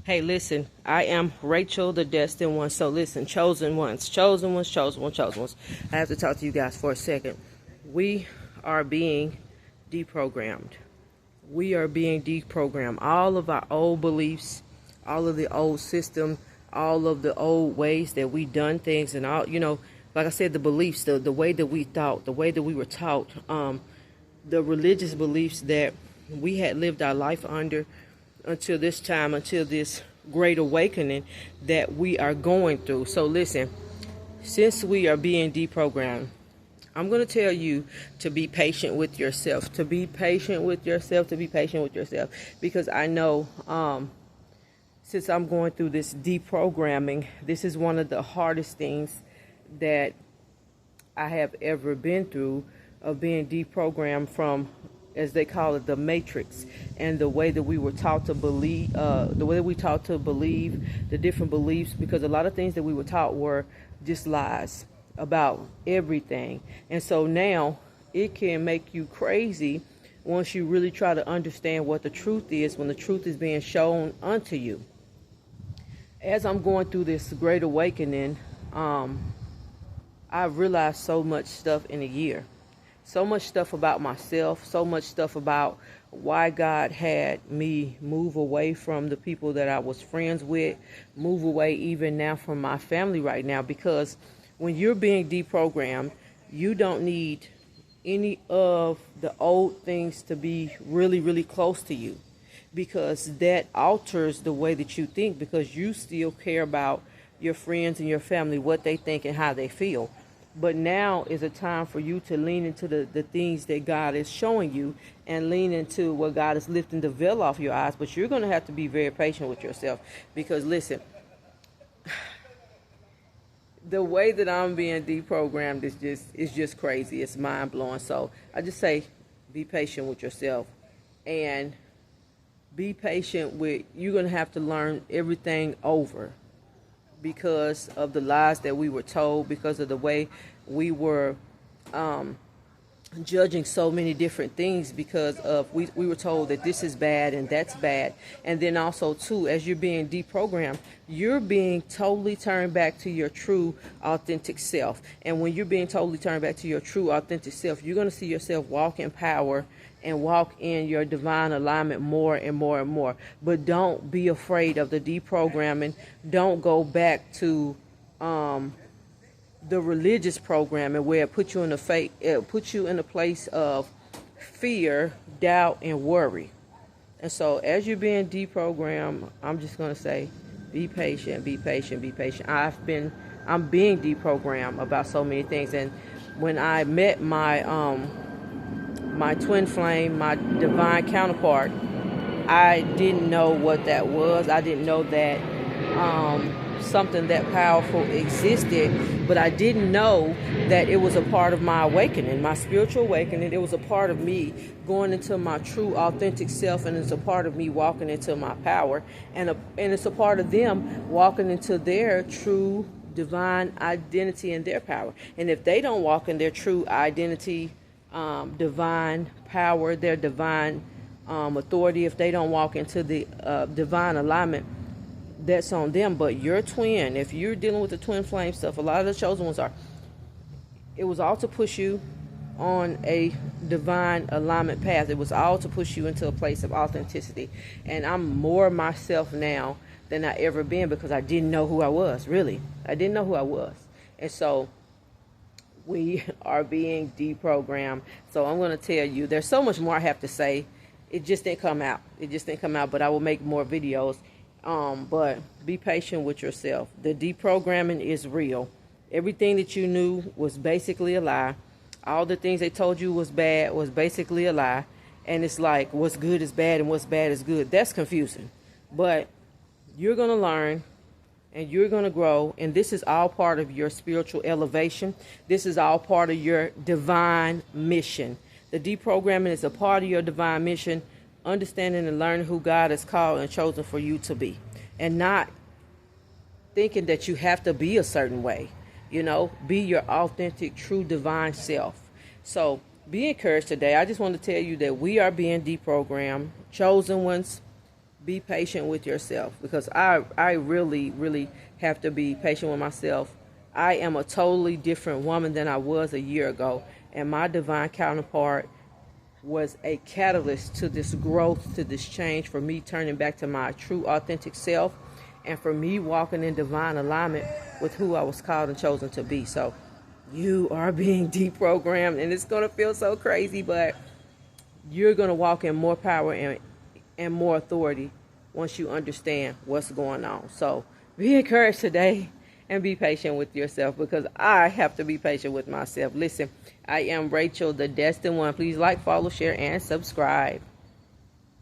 Hey, listen, I am Rachel, the destined one. So listen, chosen ones, chosen ones, chosen ones, chosen ones. I have to talk to you guys for a second. We are being deprogrammed. We are being deprogrammed. All of our old beliefs, all of the old system, all of the old ways that we done things, and all, like I said, the beliefs, the way that we thought, the way that we were taught, the religious beliefs that we had lived our life under until this time, until this great awakening that we are going through. So listen, since we are being deprogrammed, I'm going to tell you to be patient with yourself, to be patient with yourself, to be patient with yourself. Because I know since I'm going through this deprogramming, this is one of the hardest things that I have ever been through, of being deprogrammed from, as they call it, the matrix, and the way that we were taught to believe, the different beliefs, because a lot of things that we were taught were just lies about everything. And so now it can make you crazy once you really try to understand what the truth is, when the truth is being shown unto you. As I'm going through this great awakening, I've realized so much stuff in a year. So much stuff about myself, so much stuff about why God had me move away from the people that I was friends with, move away even now from my family right now. Because when you're being deprogrammed, you don't need any of the old things to be really, really close to you, because that alters the way that you think, because you still care about your friends and your family, what they think and how they feel. But now is a time for you to lean into the things that God is showing you, and lean into what God is lifting the veil off your eyes. But you're going to have to be very patient with yourself, because listen, the way that I'm being deprogrammed is just crazy. It's mind blowing. So I just say, be patient with yourself, and be patient with, you're going to have to learn everything over, because of the lies that we were told, because of the way we were judging so many different things, because of we were told that this is bad and that's bad. And then also too, as you're being deprogrammed, you're being totally turned back to your true authentic self. And when you're being totally turned back to your true authentic self, you're going to see yourself walk in power and walk in your divine alignment more and more and more. But don't be afraid of the deprogramming. Don't go back to the religious programming, where it puts you in a place of fear, doubt, and worry. And so as you're being deprogrammed, I'm just going to say, be patient, be patient, be patient. I'm being deprogrammed about so many things. And when I met my twin flame, my divine counterpart, I didn't know what that was. I didn't know that something that powerful existed, but I didn't know that it was a part of my awakening, my spiritual awakening. It was a part of me going into my true authentic self, and it's a part of me walking into my power, and it's a part of them walking into their true divine identity and their power. And if they don't walk in their true identity, divine power, their divine authority, if they don't walk into the divine alignment, that's on them. But your twin, if you're dealing with the twin flame stuff, a lot of the chosen ones are, it was all to push you on a divine alignment path. It was all to push you into a place of authenticity. And I'm more myself now than I ever been, because I didn't know who I was. Really, I didn't know who I was. And so we are being deprogrammed. So I'm going to tell you, there's so much more I have to say. It just didn't come out. But I will make more videos. But be patient with yourself. The deprogramming is real. Everything that you knew was basically a lie. All the things they told you was bad was basically a lie. And it's like, what's good is bad and what's bad is good. That's confusing. But you're going to learn, and you're going to grow. And this is all part of your spiritual elevation. This is all part of your divine mission. The deprogramming is a part of your divine mission. Understanding and learning who God has called and chosen for you to be, and not thinking that you have to be a certain way. Be your authentic, true, divine self. So be encouraged today. I just want to tell you that we are being deprogrammed. Chosen ones, be patient with yourself, because I really, really have to be patient with myself. I am a totally different woman than I was a year ago, and my divine counterpart was a catalyst to this growth, to this change, for me turning back to my true authentic self, and for me walking in divine alignment with who I was called and chosen to be. So you are being deprogrammed, and it's going to feel so crazy, but you're going to walk in more power and more authority once you understand what's going on. So be encouraged today and be patient with yourself, because I have to be patient with myself. Listen, I am Rachel, the Destined One. Please like, follow, share, and subscribe.